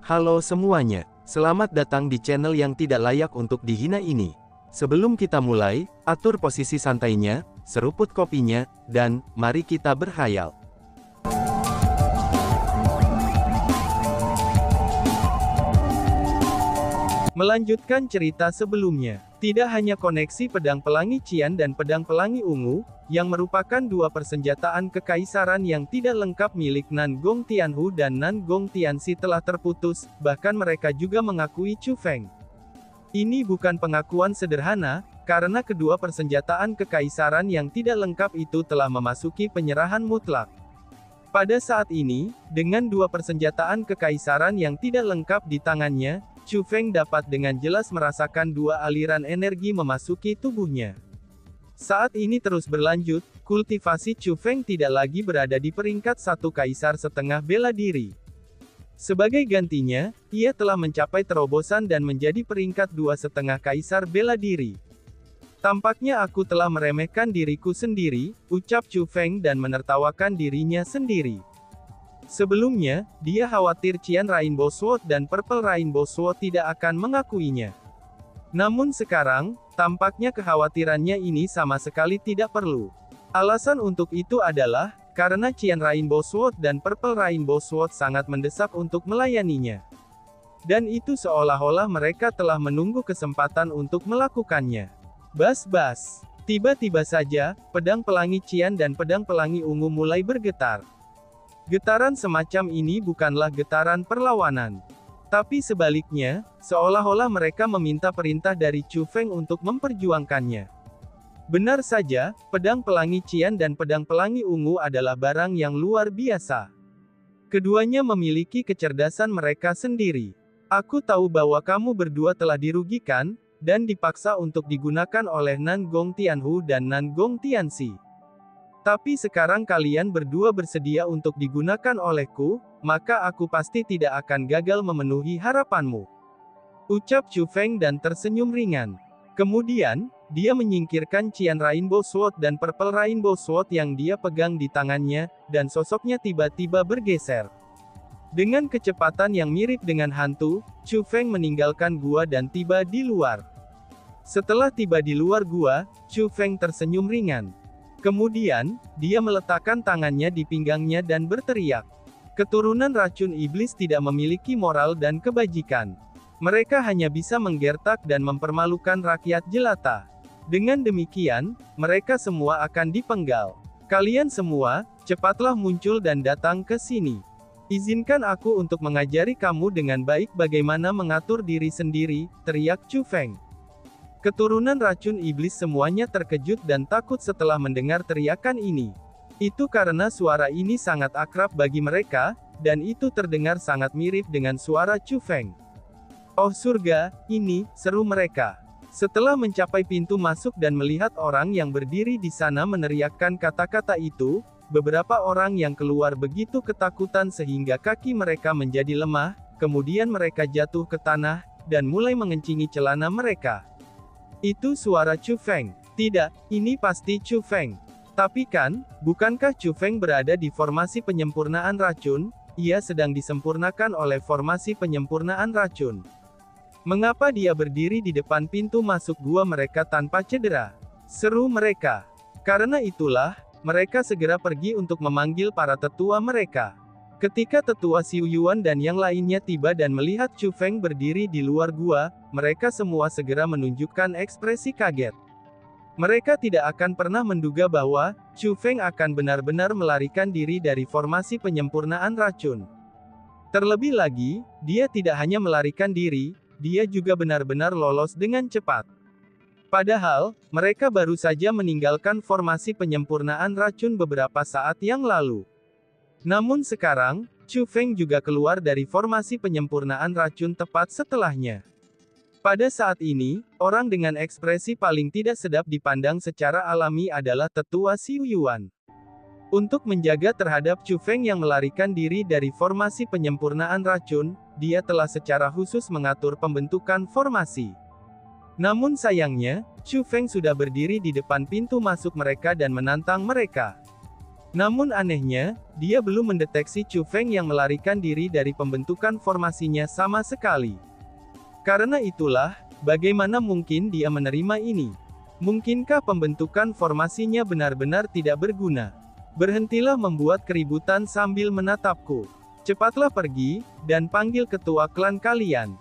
Halo semuanya, selamat datang di channel yang tidak layak untuk dihina ini. Sebelum kita mulai, atur posisi santainya, seruput kopinya, dan mari kita berkhayal. Melanjutkan cerita sebelumnya, tidak hanya koneksi pedang pelangi Qian dan pedang pelangi ungu, yang merupakan dua persenjataan kekaisaran yang tidak lengkap milik Nan Gong Tianhu dan Nan Gong Tianxi telah terputus, bahkan mereka juga mengakui Chu Feng. Ini bukan pengakuan sederhana, karena kedua persenjataan kekaisaran yang tidak lengkap itu telah memasuki penyerahan mutlak. Pada saat ini, dengan dua persenjataan kekaisaran yang tidak lengkap di tangannya, Chu Feng dapat dengan jelas merasakan dua aliran energi memasuki tubuhnya. Saat ini terus berlanjut, kultivasi Chu Feng tidak lagi berada di peringkat satu kaisar setengah bela diri. Sebagai gantinya, ia telah mencapai terobosan dan menjadi peringkat 2,5 kaisar bela diri. Tampaknya aku telah meremehkan diriku sendiri, ucap Chu Feng dan menertawakan dirinya sendiri. Sebelumnya, dia khawatir Qian Rainbow Sword dan Purple Rainbow Sword tidak akan mengakuinya. Namun sekarang, tampaknya kekhawatirannya ini sama sekali tidak perlu. Alasan untuk itu adalah, karena Qian Rainbow Sword dan Purple Rainbow Sword sangat mendesak untuk melayaninya. Dan itu seolah-olah mereka telah menunggu kesempatan untuk melakukannya. Bas-bas. Tiba-tiba saja, pedang pelangi Qian dan pedang pelangi ungu mulai bergetar. Getaran semacam ini bukanlah getaran perlawanan. Tapi sebaliknya, seolah-olah mereka meminta perintah dari Chu Feng untuk memperjuangkannya. Benar saja, pedang pelangi Qian dan pedang pelangi ungu adalah barang yang luar biasa. Keduanya memiliki kecerdasan mereka sendiri. Aku tahu bahwa kamu berdua telah dirugikan, dan dipaksa untuk digunakan oleh Nan Gong Tianhu dan Nan Gong Tianxi. Tapi sekarang kalian berdua bersedia untuk digunakan olehku, maka aku pasti tidak akan gagal memenuhi harapanmu. Ucap Chu Feng dan tersenyum ringan. Kemudian, dia menyingkirkan Qian Rainbow Sword dan Purple Rainbow Sword yang dia pegang di tangannya, dan sosoknya tiba-tiba bergeser. Dengan kecepatan yang mirip dengan hantu, Chu Feng meninggalkan gua dan tiba di luar. Setelah tiba di luar gua, Chu Feng tersenyum ringan. Kemudian, dia meletakkan tangannya di pinggangnya dan berteriak. Keturunan racun iblis tidak memiliki moral dan kebajikan. Mereka hanya bisa menggertak dan mempermalukan rakyat jelata. Dengan demikian, mereka semua akan dipenggal. Kalian semua, cepatlah muncul dan datang ke sini. Izinkan aku untuk mengajari kamu dengan baik bagaimana mengatur diri sendiri, teriak Chu Feng. Keturunan racun iblis semuanya terkejut dan takut setelah mendengar teriakan ini. Itu karena suara ini sangat akrab bagi mereka, dan itu terdengar sangat mirip dengan suara Chu Feng. Oh surga, ini, seru mereka. Setelah mencapai pintu masuk dan melihat orang yang berdiri di sana meneriakkan kata-kata itu, beberapa orang yang keluar begitu ketakutan sehingga kaki mereka menjadi lemah, kemudian mereka jatuh ke tanah, dan mulai mengencingi celana mereka. Itu suara Chu Feng. Tidak, ini pasti Chu Feng. Tapi kan, bukankah Chu Feng berada di formasi penyempurnaan racun? Ia sedang disempurnakan oleh formasi penyempurnaan racun. Mengapa dia berdiri di depan pintu masuk gua mereka tanpa cedera? Seru mereka. Karena itulah, mereka segera pergi untuk memanggil para tetua mereka. Ketika tetua Xiu Yuan dan yang lainnya tiba dan melihat Chu Feng berdiri di luar gua, mereka semua segera menunjukkan ekspresi kaget. Mereka tidak akan pernah menduga bahwa Chu Feng akan benar-benar melarikan diri dari formasi penyempurnaan racun. Terlebih lagi, dia tidak hanya melarikan diri, dia juga benar-benar lolos dengan cepat. Padahal, mereka baru saja meninggalkan formasi penyempurnaan racun beberapa saat yang lalu. Namun sekarang, Chu Feng juga keluar dari formasi penyempurnaan racun tepat setelahnya. Pada saat ini, orang dengan ekspresi paling tidak sedap dipandang secara alami adalah tetua Xiu Yuan. Untuk menjaga terhadap Chu Feng yang melarikan diri dari formasi penyempurnaan racun, dia telah secara khusus mengatur pembentukan formasi. Namun sayangnya, Chu Feng sudah berdiri di depan pintu masuk mereka dan menantang mereka. Namun anehnya, dia belum mendeteksi Chu Feng yang melarikan diri dari pembentukan formasinya sama sekali. Karena itulah, bagaimana mungkin dia menerima ini? Mungkinkah pembentukan formasinya benar-benar tidak berguna? Berhentilah membuat keributan sambil menatapku. Cepatlah pergi, dan panggil ketua klan kalian.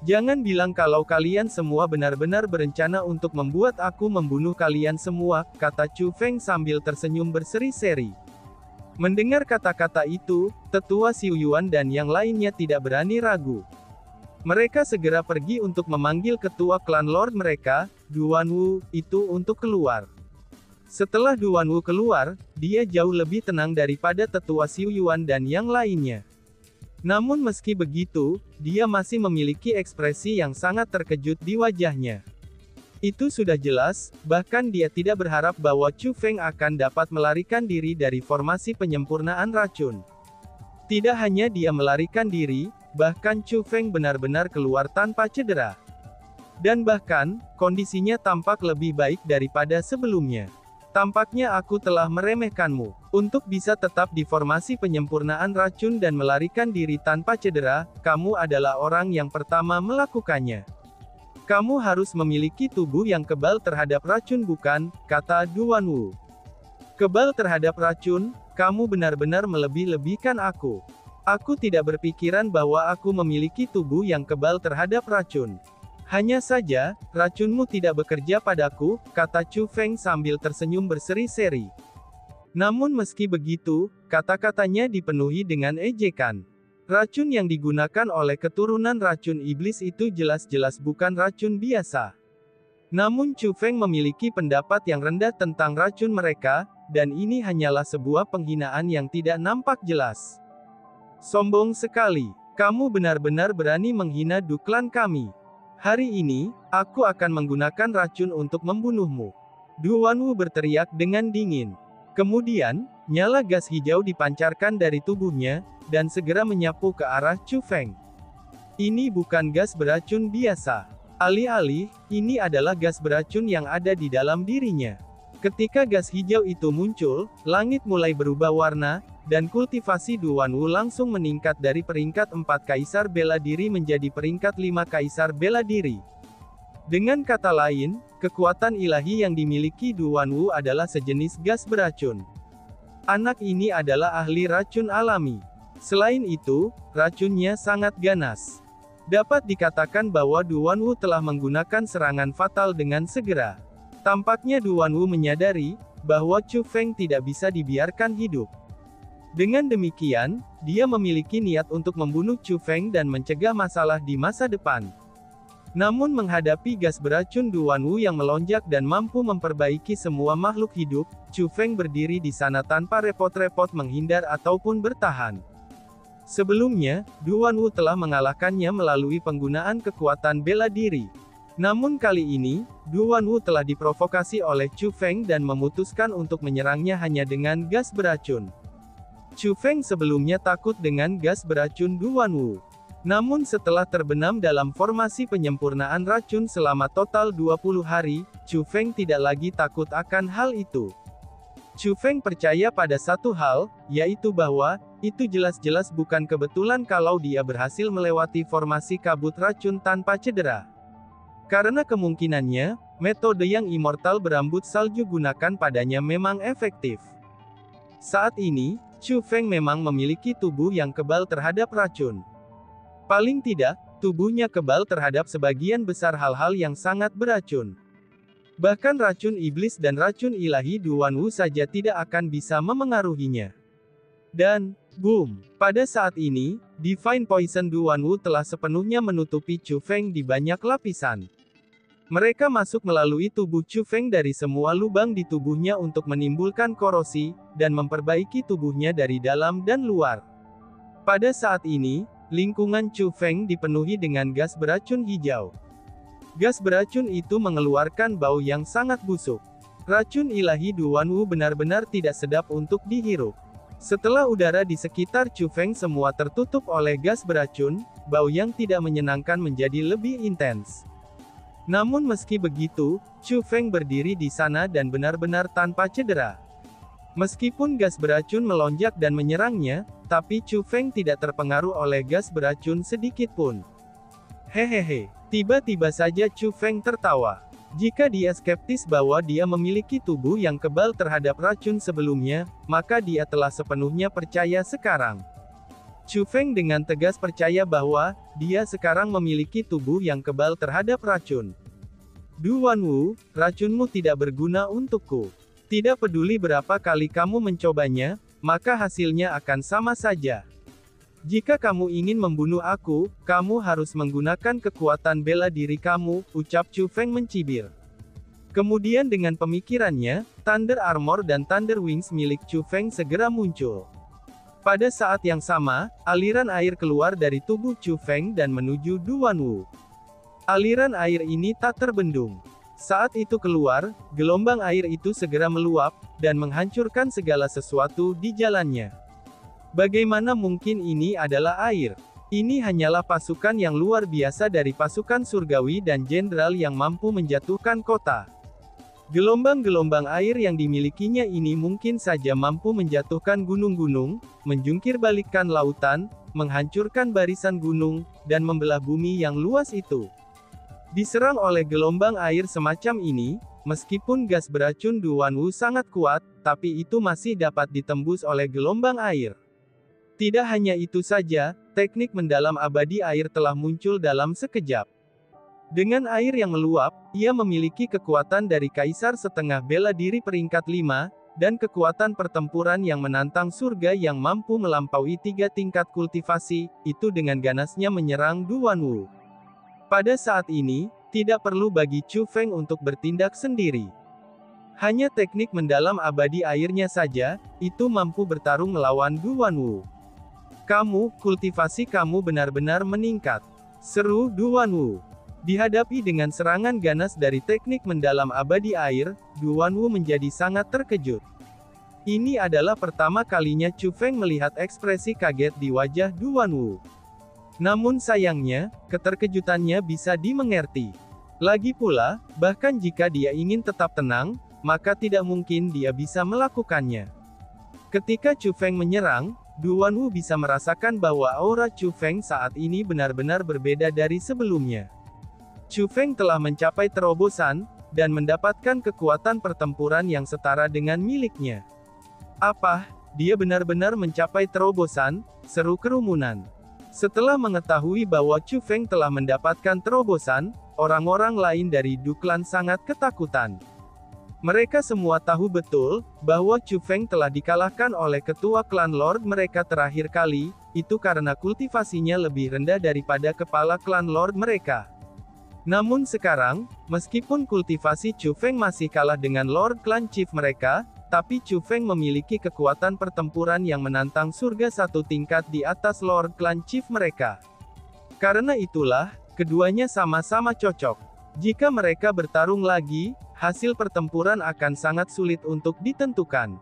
Jangan bilang kalau kalian semua benar-benar berencana untuk membuat aku membunuh kalian semua, kata Chu Feng sambil tersenyum berseri-seri. Mendengar kata-kata itu, tetua Xiu Yuan dan yang lainnya tidak berani ragu. Mereka segera pergi untuk memanggil ketua klan Lord mereka, Duan Wu, itu untuk keluar. Setelah Duan Wu keluar, dia jauh lebih tenang daripada tetua Xiu Yuan dan yang lainnya. Namun meski begitu, dia masih memiliki ekspresi yang sangat terkejut di wajahnya. Itu sudah jelas, bahkan dia tidak berharap bahwa Chu Feng akan dapat melarikan diri dari formasi penyempurnaan racun. Tidak hanya dia melarikan diri, bahkan Chu Feng benar-benar keluar tanpa cedera. Dan bahkan, kondisinya tampak lebih baik daripada sebelumnya. Tampaknya aku telah meremehkanmu. Untuk bisa tetap di formasi penyempurnaan racun dan melarikan diri tanpa cedera, kamu adalah orang yang pertama melakukannya. Kamu harus memiliki tubuh yang kebal terhadap racun bukan, kata Duan Wu. Kebal terhadap racun, kamu benar-benar melebih-lebihkan aku. Aku tidak berpikiran bahwa aku memiliki tubuh yang kebal terhadap racun. Hanya saja, racunmu tidak bekerja padaku, kata Chu Feng sambil tersenyum berseri-seri. Namun meski begitu, kata-katanya dipenuhi dengan ejekan. Racun yang digunakan oleh keturunan racun iblis itu jelas-jelas bukan racun biasa. Namun Chu Feng memiliki pendapat yang rendah tentang racun mereka, dan ini hanyalah sebuah penghinaan yang tidak nampak jelas. Sombong sekali, kamu benar-benar berani menghina duklan kami. Hari ini, aku akan menggunakan racun untuk membunuhmu. Duan Wu berteriak dengan dingin. Kemudian, nyala gas hijau dipancarkan dari tubuhnya, dan segera menyapu ke arah Chu Feng. Ini bukan gas beracun biasa. Alih-alih, ini adalah gas beracun yang ada di dalam dirinya. Ketika gas hijau itu muncul, langit mulai berubah warna, dan kultivasi Duan Wu langsung meningkat dari peringkat 4 kaisar bela diri menjadi peringkat 5 kaisar bela diri. Dengan kata lain, kekuatan ilahi yang dimiliki Duan Wu adalah sejenis gas beracun. Anak ini adalah ahli racun alami. Selain itu, racunnya sangat ganas. Dapat dikatakan bahwa Duan Wu telah menggunakan serangan fatal dengan segera. Tampaknya Duan Wu menyadari bahwa Chu Feng tidak bisa dibiarkan hidup. Dengan demikian, dia memiliki niat untuk membunuh Chu Feng dan mencegah masalah di masa depan. Namun menghadapi gas beracun Duan Wu yang melonjak dan mampu memperbaiki semua makhluk hidup, Chu Feng berdiri di sana tanpa repot-repot menghindar ataupun bertahan. Sebelumnya, Duan Wu telah mengalahkannya melalui penggunaan kekuatan bela diri. Namun kali ini, Duan Wu telah diprovokasi oleh Chu Feng dan memutuskan untuk menyerangnya hanya dengan gas beracun. Chu Feng sebelumnya takut dengan gas beracun Duan Wu. Namun setelah terbenam dalam formasi penyempurnaan racun selama total 20 hari, Chu Feng tidak lagi takut akan hal itu. Chu Feng percaya pada satu hal, yaitu bahwa, itu jelas-jelas bukan kebetulan kalau dia berhasil melewati formasi kabut racun tanpa cedera. Karena kemungkinannya, metode yang immortal berambut salju gunakan padanya memang efektif. Saat ini, Chu Feng memang memiliki tubuh yang kebal terhadap racun. Paling tidak, tubuhnya kebal terhadap sebagian besar hal-hal yang sangat beracun. Bahkan racun iblis dan racun ilahi Duan Wu saja tidak akan bisa memengaruhinya. Dan, boom! Pada saat ini, Divine Poison Duan Wu telah sepenuhnya menutupi Chu Feng di banyak lapisan. Mereka masuk melalui tubuh Chu Feng dari semua lubang di tubuhnya untuk menimbulkan korosi, dan memperbaiki tubuhnya dari dalam dan luar. Pada saat ini, lingkungan Chu Feng dipenuhi dengan gas beracun hijau. Gas beracun itu mengeluarkan bau yang sangat busuk. Racun ilahi Duan Wu benar-benar tidak sedap untuk dihirup. Setelah udara di sekitar Chu Feng semua tertutup oleh gas beracun, bau yang tidak menyenangkan menjadi lebih intens. Namun meski begitu, Chu Feng berdiri di sana dan benar-benar tanpa cedera. Meskipun gas beracun melonjak dan menyerangnya, tapi Chu Feng tidak terpengaruh oleh gas beracun sedikit pun. Hehehe. Tiba-tiba saja Chu Feng tertawa. Jika dia skeptis bahwa dia memiliki tubuh yang kebal terhadap racun sebelumnya, maka dia telah sepenuhnya percaya sekarang. Chu Feng dengan tegas percaya bahwa dia sekarang memiliki tubuh yang kebal terhadap racun. Du Wanwu, racunmu tidak berguna untukku. Tidak peduli berapa kali kamu mencobanya, maka hasilnya akan sama saja. Jika kamu ingin membunuh aku, kamu harus menggunakan kekuatan bela diri kamu, ucap Chu Feng mencibir. Kemudian dengan pemikirannya, Thunder Armor dan Thunder Wings milik Chu Feng segera muncul. Pada saat yang sama, aliran air keluar dari tubuh Chu Feng dan menuju Du Wanwu. Aliran air ini tak terbendung. Saat itu keluar, gelombang air itu segera meluap, dan menghancurkan segala sesuatu di jalannya. Bagaimana mungkin ini adalah air? Ini hanyalah pasukan yang luar biasa dari pasukan surgawi dan jenderal yang mampu menjatuhkan kota. Gelombang-gelombang air yang dimilikinya ini mungkin saja mampu menjatuhkan gunung-gunung, menjungkirbalikkan lautan, menghancurkan barisan gunung, dan membelah bumi yang luas itu. Diserang oleh gelombang air semacam ini, meskipun gas beracun Du Wanwu sangat kuat, tapi itu masih dapat ditembus oleh gelombang air. Tidak hanya itu saja, teknik mendalam abadi air telah muncul dalam sekejap. Dengan air yang meluap, ia memiliki kekuatan dari Kaisar setengah bela diri peringkat 5, dan kekuatan pertempuran yang menantang surga yang mampu melampaui 3 tingkat kultivasi, itu dengan ganasnya menyerang Du Wanwu. Pada saat ini, tidak perlu bagi Chu Feng untuk bertindak sendiri. Hanya teknik mendalam abadi airnya saja, itu mampu bertarung melawan Du Wanwu. Kultivasi kamu benar-benar meningkat. Seru Du Wanwu. Dihadapi dengan serangan ganas dari teknik mendalam abadi air, Du Wanwu menjadi sangat terkejut. Ini adalah pertama kalinya Chu Feng melihat ekspresi kaget di wajah Du Wanwu. Namun sayangnya, keterkejutannya bisa dimengerti. Lagi pula, bahkan jika dia ingin tetap tenang, maka tidak mungkin dia bisa melakukannya. Ketika Chu Feng menyerang, Du Wanwu bisa merasakan bahwa aura Chu Feng saat ini benar-benar berbeda dari sebelumnya. Chu Feng telah mencapai terobosan, dan mendapatkan kekuatan pertempuran yang setara dengan miliknya. Apa? Dia benar-benar mencapai terobosan? Seru kerumunan. Setelah mengetahui bahwa Chu Feng telah mendapatkan terobosan, orang-orang lain dari Du Clan sangat ketakutan. Mereka semua tahu betul, bahwa Chu Feng telah dikalahkan oleh ketua klan Lord mereka terakhir kali, itu karena kultivasinya lebih rendah daripada kepala klan Lord mereka. Namun sekarang, meskipun kultivasi Chu Feng masih kalah dengan Lord Clan Chief mereka, tapi Chu Feng memiliki kekuatan pertempuran yang menantang surga satu tingkat di atas Lord Clan Chief mereka. Karena itulah, keduanya sama-sama cocok. Jika mereka bertarung lagi, hasil pertempuran akan sangat sulit untuk ditentukan.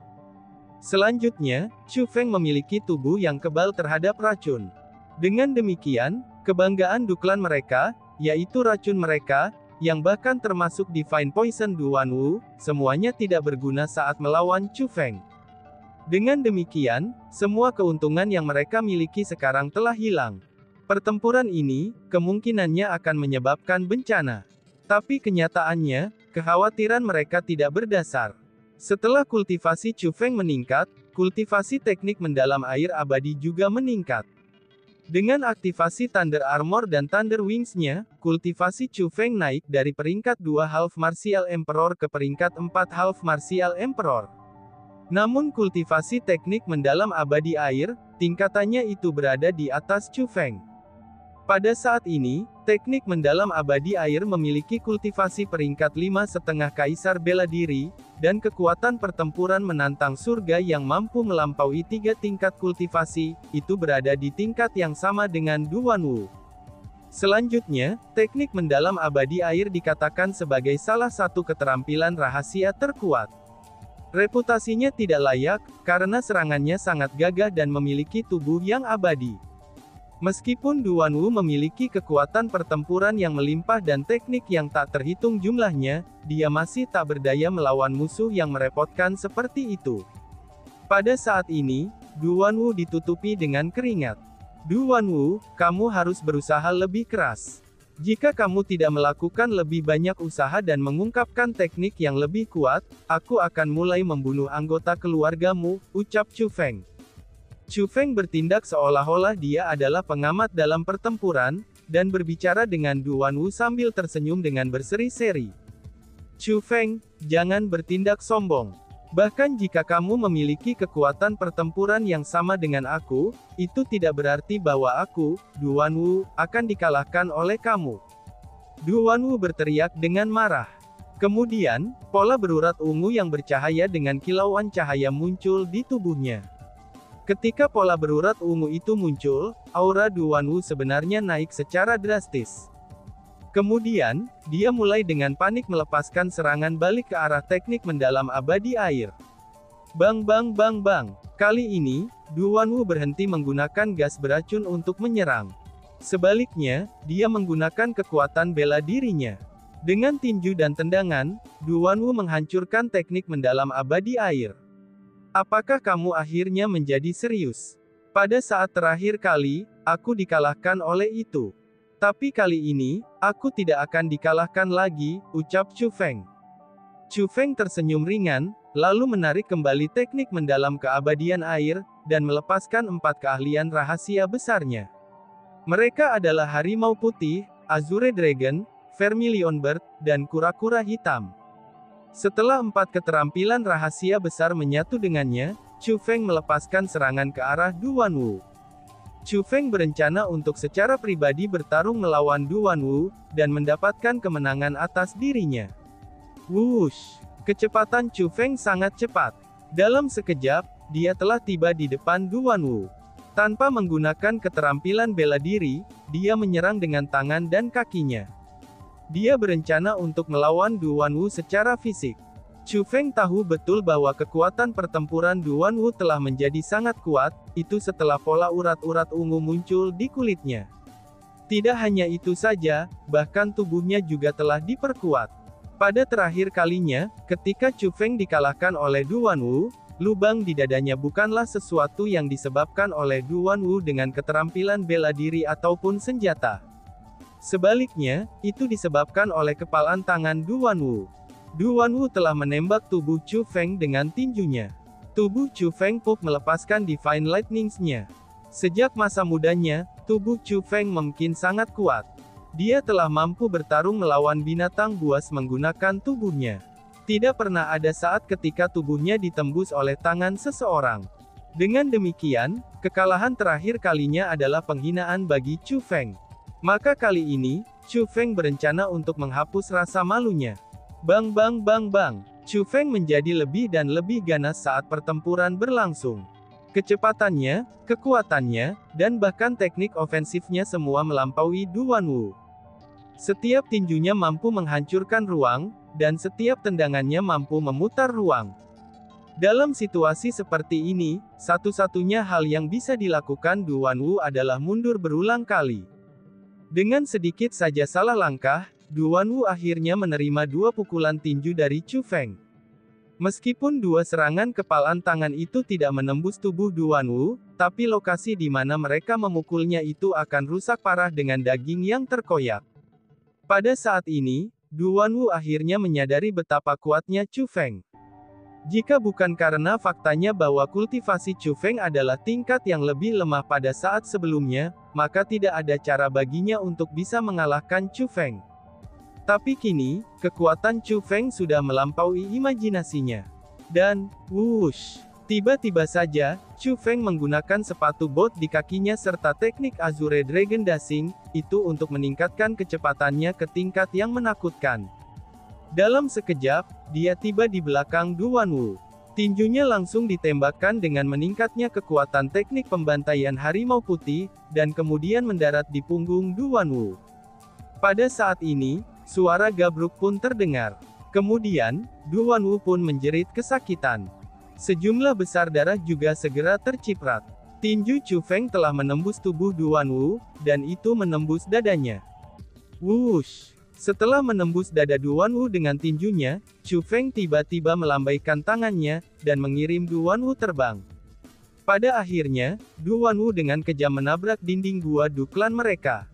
Selanjutnya, Chu Feng memiliki tubuh yang kebal terhadap racun. Dengan demikian, kebanggaan Du Clan mereka, yaitu racun mereka, yang bahkan termasuk Divine Poison Du Wanwu, semuanya tidak berguna saat melawan Chu Feng. Dengan demikian, semua keuntungan yang mereka miliki sekarang telah hilang. Pertempuran ini, kemungkinannya akan menyebabkan bencana. Tapi kenyataannya, kekhawatiran mereka tidak berdasar. Setelah kultivasi Chu Feng meningkat, kultivasi teknik mendalam air abadi juga meningkat. Dengan aktivasi Thunder Armor dan Thunder Wings-nya, kultivasi Chu Feng naik dari peringkat 2 Half Martial Emperor ke peringkat 4 Half Martial Emperor. Namun kultivasi teknik mendalam abadi air, tingkatannya itu berada di atas Chu Feng. Pada saat ini, teknik mendalam abadi air memiliki kultivasi peringkat 5,5 Kaisar Bela Diri, dan kekuatan pertempuran menantang surga yang mampu melampaui 3 tingkat kultivasi, itu berada di tingkat yang sama dengan Du Wanwu. Selanjutnya, teknik mendalam abadi air dikatakan sebagai salah satu keterampilan rahasia terkuat. Reputasinya tidak layak, karena serangannya sangat gagah dan memiliki tubuh yang abadi. Meskipun Du Wanwu memiliki kekuatan pertempuran yang melimpah dan teknik yang tak terhitung jumlahnya, dia masih tak berdaya melawan musuh yang merepotkan seperti itu. Pada saat ini, Du Wanwu ditutupi dengan keringat. Du Wanwu, kamu harus berusaha lebih keras. Jika kamu tidak melakukan lebih banyak usaha dan mengungkapkan teknik yang lebih kuat, aku akan mulai membunuh anggota keluargamu, ucap Chu Feng. Chu Feng bertindak seolah-olah dia adalah pengamat dalam pertempuran, dan berbicara dengan Du Wanwu sambil tersenyum dengan berseri-seri. Chu Feng, jangan bertindak sombong. Bahkan jika kamu memiliki kekuatan pertempuran yang sama dengan aku, itu tidak berarti bahwa aku, Du Wanwu, akan dikalahkan oleh kamu. Du Wanwu berteriak dengan marah. Kemudian, pola berurat ungu yang bercahaya dengan kilauan cahaya muncul di tubuhnya. Ketika pola berurat ungu itu muncul, aura Du Wanwu sebenarnya naik secara drastis. Kemudian, dia mulai dengan panik melepaskan serangan balik ke arah teknik mendalam abadi air. Bang bang bang bang. Kali ini, Du Wanwu berhenti menggunakan gas beracun untuk menyerang. Sebaliknya, dia menggunakan kekuatan bela dirinya. Dengan tinju dan tendangan, Du Wanwu menghancurkan teknik mendalam abadi air. Apakah kamu akhirnya menjadi serius? Pada saat terakhir kali, aku dikalahkan oleh itu. Tapi kali ini, aku tidak akan dikalahkan lagi, ucap Chu Feng. Chu Feng tersenyum ringan, lalu menarik kembali teknik mendalam keabadian air, dan melepaskan 4 keahlian rahasia besarnya. Mereka adalah Harimau Putih, Azure Dragon, Vermilion Bird, dan Kura-Kura Hitam. Setelah 4 keterampilan rahasia besar menyatu dengannya, Chu Feng melepaskan serangan ke arah Du Wanwu. Chu Feng berencana untuk secara pribadi bertarung melawan Du Wanwu, dan mendapatkan kemenangan atas dirinya. Wush! Kecepatan Chu Feng sangat cepat. Dalam sekejap, dia telah tiba di depan Du Wanwu. Tanpa menggunakan keterampilan bela diri, dia menyerang dengan tangan dan kakinya. Dia berencana untuk melawan Du Wanwu secara fisik. Chu Feng tahu betul bahwa kekuatan pertempuran Du Wanwu telah menjadi sangat kuat, itu setelah pola urat-urat ungu muncul di kulitnya. Tidak hanya itu saja, bahkan tubuhnya juga telah diperkuat. Pada terakhir kalinya, ketika Chu Feng dikalahkan oleh Du Wanwu, lubang di dadanya bukanlah sesuatu yang disebabkan oleh Du Wanwu dengan keterampilan bela diri ataupun senjata. Sebaliknya, itu disebabkan oleh kepalan tangan Du Wanwu. Du Wanwu telah menembak tubuh Chu Feng dengan tinjunya. Tubuh Chu Feng Pup melepaskan Divine Lightnings-nya. Sejak masa mudanya, tubuh Chu Feng mungkin sangat kuat. Dia telah mampu bertarung melawan binatang buas menggunakan tubuhnya. Tidak pernah ada saat ketika tubuhnya ditembus oleh tangan seseorang. Dengan demikian, kekalahan terakhir kalinya adalah penghinaan bagi Chu Feng. Maka kali ini, Chu Feng berencana untuk menghapus rasa malunya. Bang bang bang bang. Chu Feng menjadi lebih dan lebih ganas saat pertempuran berlangsung. Kecepatannya, kekuatannya, dan bahkan teknik ofensifnya semua melampaui Du Wanwu. Setiap tinjunya mampu menghancurkan ruang, dan setiap tendangannya mampu memutar ruang. Dalam situasi seperti ini, satu-satunya hal yang bisa dilakukan Du Wanwu adalah mundur berulang kali. Dengan sedikit saja salah langkah, Du Wanwu akhirnya menerima 2 pukulan tinju dari Chu Feng. Meskipun 2 serangan kepalan tangan itu tidak menembus tubuh Du Wanwu, tapi lokasi di mana mereka memukulnya itu akan rusak parah dengan daging yang terkoyak. Pada saat ini, Du Wanwu akhirnya menyadari betapa kuatnya Chu Feng. Jika bukan karena faktanya bahwa kultivasi Chu Feng adalah tingkat yang lebih lemah pada saat sebelumnya, maka tidak ada cara baginya untuk bisa mengalahkan Chu Feng. Tapi kini, kekuatan Chu Feng sudah melampaui imajinasinya. Dan, wush! Tiba-tiba saja, Chu Feng menggunakan sepatu bot di kakinya serta teknik Azure Dragon Dashing, itu untuk meningkatkan kecepatannya ke tingkat yang menakutkan. Dalam sekejap, dia tiba di belakang Du Wanwu. Tinjunya langsung ditembakkan dengan meningkatnya kekuatan teknik pembantaian Harimau Putih, dan kemudian mendarat di punggung Du Wanwu. Pada saat ini, suara gabruk pun terdengar. Kemudian, Du Wanwu pun menjerit kesakitan. Sejumlah besar darah juga segera terciprat. Tinju Chu Feng telah menembus tubuh Du Wanwu, dan itu menembus dadanya. Wush! Setelah menembus dada Du Wanwu dengan tinjunya, Chu Feng tiba-tiba melambaikan tangannya, dan mengirim Du Wanwu terbang. Pada akhirnya, Du Wanwu dengan kejam menabrak dinding gua Du klan mereka.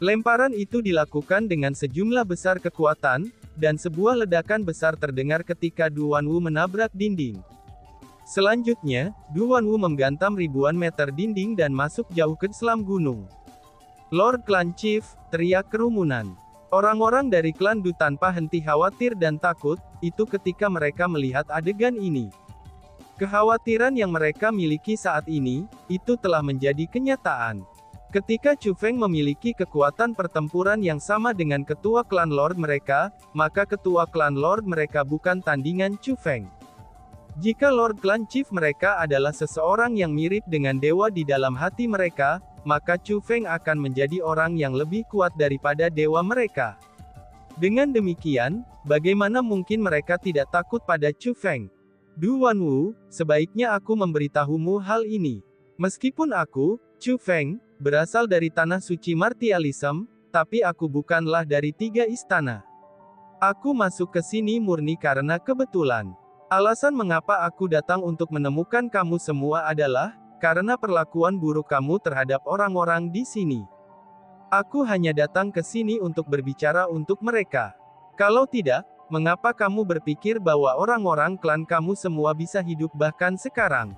Lemparan itu dilakukan dengan sejumlah besar kekuatan, dan sebuah ledakan besar terdengar ketika Du Wanwu menabrak dinding. Selanjutnya, Du Wanwu menggantam ribuan meter dinding dan masuk jauh ke selam gunung. "Lord Clan Chief," teriak kerumunan. Orang-orang dari klan Du tanpa henti khawatir dan takut, itu ketika mereka melihat adegan ini. Kekhawatiran yang mereka miliki saat ini, itu telah menjadi kenyataan. Ketika Chu Feng memiliki kekuatan pertempuran yang sama dengan ketua klan Lord mereka, maka ketua klan Lord mereka bukan tandingan Chu Feng. Jika Lord Clan Chief mereka adalah seseorang yang mirip dengan dewa di dalam hati mereka, maka Chu Feng akan menjadi orang yang lebih kuat daripada dewa mereka. Dengan demikian, bagaimana mungkin mereka tidak takut pada Chu Feng? Du Wanwu, sebaiknya aku memberitahumu hal ini. Meskipun aku, Chu Feng, berasal dari tanah suci martialism, tapi aku bukanlah dari 3 istana. Aku masuk ke sini murni karena kebetulan. Alasan mengapa aku datang untuk menemukan kamu semua adalah karena perlakuan buruk kamu terhadap orang-orang di sini. Aku hanya datang ke sini untuk berbicara untuk mereka. Kalau tidak, mengapa kamu berpikir bahwa orang-orang klan kamu semua bisa hidup bahkan sekarang?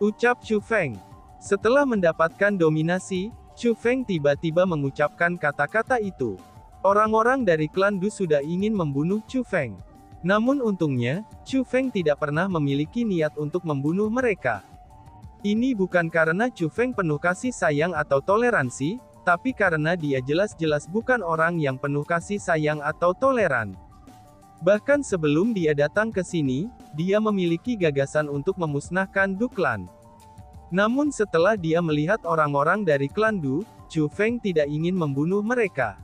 Ucap Chu Feng. Setelah mendapatkan dominasi, Chu Feng tiba-tiba mengucapkan kata-kata itu. Orang-orang dari klan Du sudah ingin membunuh Chu Feng. Namun untungnya, Chu Feng tidak pernah memiliki niat untuk membunuh mereka. Ini bukan karena Chu Feng penuh kasih sayang atau toleransi, tapi karena dia jelas-jelas bukan orang yang penuh kasih sayang atau toleran. Bahkan sebelum dia datang ke sini, dia memiliki gagasan untuk memusnahkan Du klan. Namun setelah dia melihat orang-orang dari klan Du, Chu Feng tidak ingin membunuh mereka.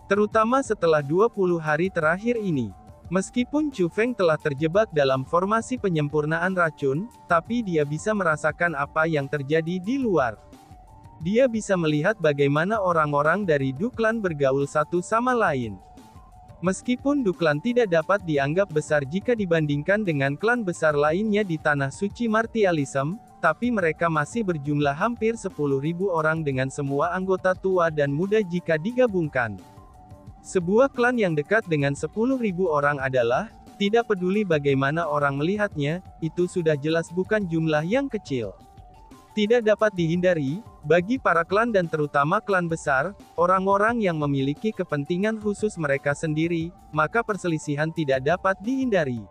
Terutama setelah 20 hari terakhir ini. Meskipun Chu Feng telah terjebak dalam formasi penyempurnaan racun, tapi dia bisa merasakan apa yang terjadi di luar. Dia bisa melihat bagaimana orang-orang dari Du klan bergaul satu sama lain. Meskipun Du klan tidak dapat dianggap besar jika dibandingkan dengan klan besar lainnya di tanah suci martialism, tapi mereka masih berjumlah hampir 10.000 orang dengan semua anggota tua dan muda jika digabungkan. Sebuah klan yang dekat dengan 10.000 orang adalah, tidak peduli bagaimana orang melihatnya, itu sudah jelas bukan jumlah yang kecil. Tidak dapat dihindari, bagi para klan dan terutama klan besar, orang-orang yang memiliki kepentingan khusus mereka sendiri, maka perselisihan tidak dapat dihindari.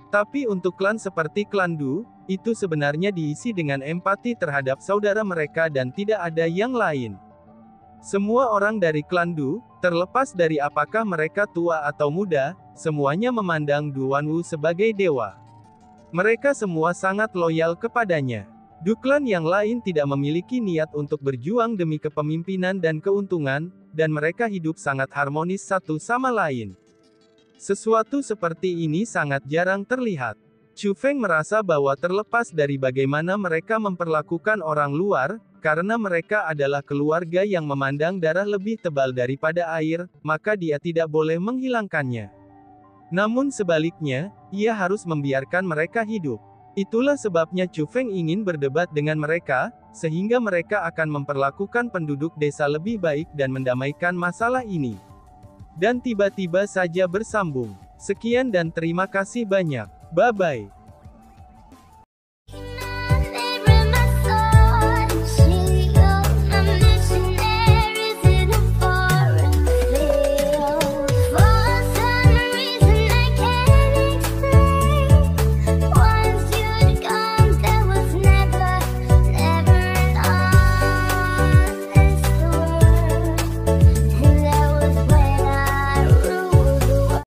Tapi untuk klan seperti klan Du, itu sebenarnya diisi dengan empati terhadap saudara mereka dan tidak ada yang lain. Semua orang dari klan Du, terlepas dari apakah mereka tua atau muda, semuanya memandang Du Wanwu sebagai dewa. Mereka semua sangat loyal kepadanya. Du klan yang lain tidak memiliki niat untuk berjuang demi kepemimpinan dan keuntungan, dan mereka hidup sangat harmonis satu sama lain. Sesuatu seperti ini sangat jarang terlihat. Chu Feng merasa bahwa terlepas dari bagaimana mereka memperlakukan orang luar, karena mereka adalah keluarga yang memandang darah lebih tebal daripada air, maka dia tidak boleh menghilangkannya. Namun sebaliknya, ia harus membiarkan mereka hidup. Itulah sebabnya Chu Feng ingin berdebat dengan mereka, sehingga mereka akan memperlakukan penduduk desa lebih baik dan mendamaikan masalah ini. Dan tiba-tiba saja bersambung. Sekian dan terima kasih banyak. Bye-bye.